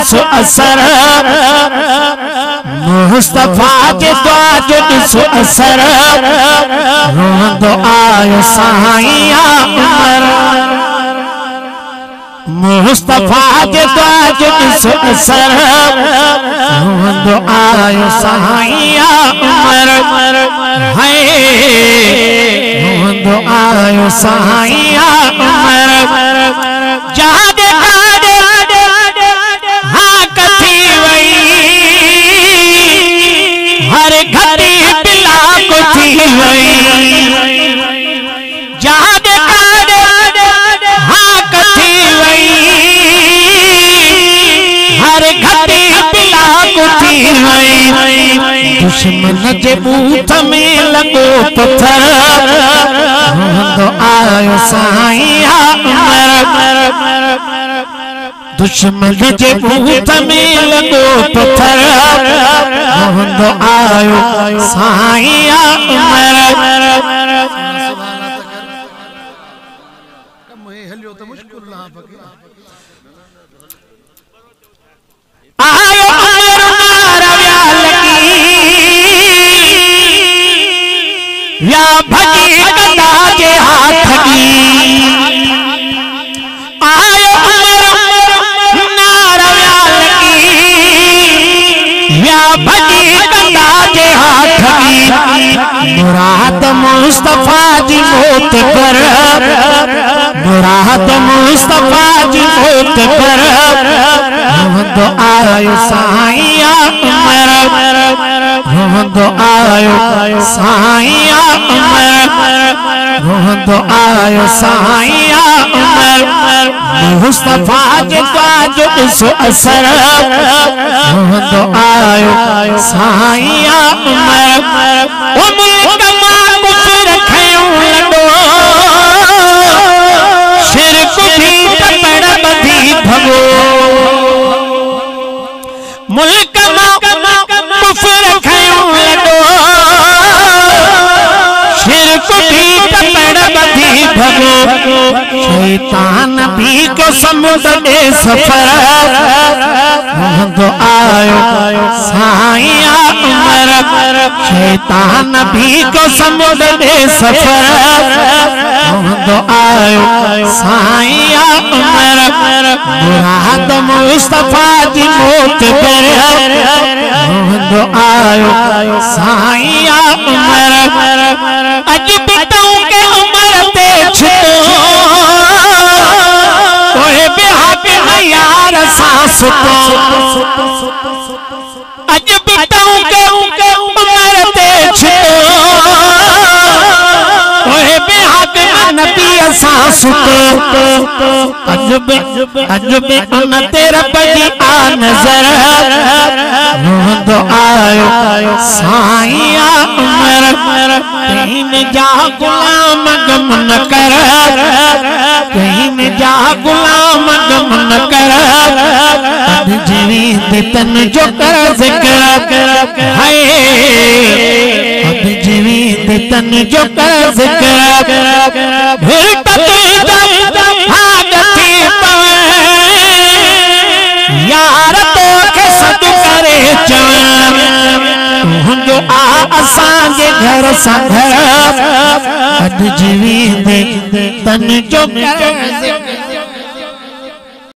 ॾिसो असर मुस्तफा जे दुआ जो ॾिसो असर रोंदो आयो साईं उमर मुस्तफा जे दुआ जो ॾिसो असर रोंदो आयो साईं उमर हाय रोंदो आयो साईं उमर जहां दे हाँ कथी वई हर घड़ी पिला को थी वई जहां दे हाँ कथी वई हर घड़ी पिला को थी वई दुश्मन जे बूथ में लगो पत्थर रोंदो आयो साईं उमर दुश्मन जे बूथ में लगो पत्थर रोंदो आयो साईं उमर आयो उमर मारव्या लगी या भगी कदा जे हाथ की आयो उमर मारव्या लगी या भगी कदा जे हाथ की मुराद मुस्तफा जी मौत पर मुराद मुस्तफा जी मौत पर रोंदो आयो साईं उमर रोंदो आयो साईं उमर रोंदो आयो साईं उमर मुस्तफा जे दुआ जो ॾिसो असर रोंदो आयो साईं उमर ओ मुल्क मां कुफर खयूं लॾो शिरक भी तपड़ बधी भगो मुल्क मां कुफर खयूं लॾो शिरक भी तपड़ बधी भगो शैतान भी को समुद्र दे सफर रोंदो आयो साईं उमर शैतान भी को समुद्र दे सफर रोंदो आयो साईं उमर मुराद मुस्तफा जी मौत पर रोंदो आयो साईं उमर अज बिताऊं के उमर ते छो कोई बेहक यार सांस तो अज बिताऊं के उमर ते छो कोई बेहक नबी सांस तो अजब उन तेरा बड़ी आ नजर रोंदो आयो साईं उमर कहीं में जा गुलाम गम न कर कहीं में जा गुलाम गम न कर अब जीवित तन जो कर जिक्र हाय अब जीवित तन जो कर जिक्र फिर यार तो के सद करे चवण तुंहिंजो आ असांजे घर सां घर अॼु जीवी तन जो कर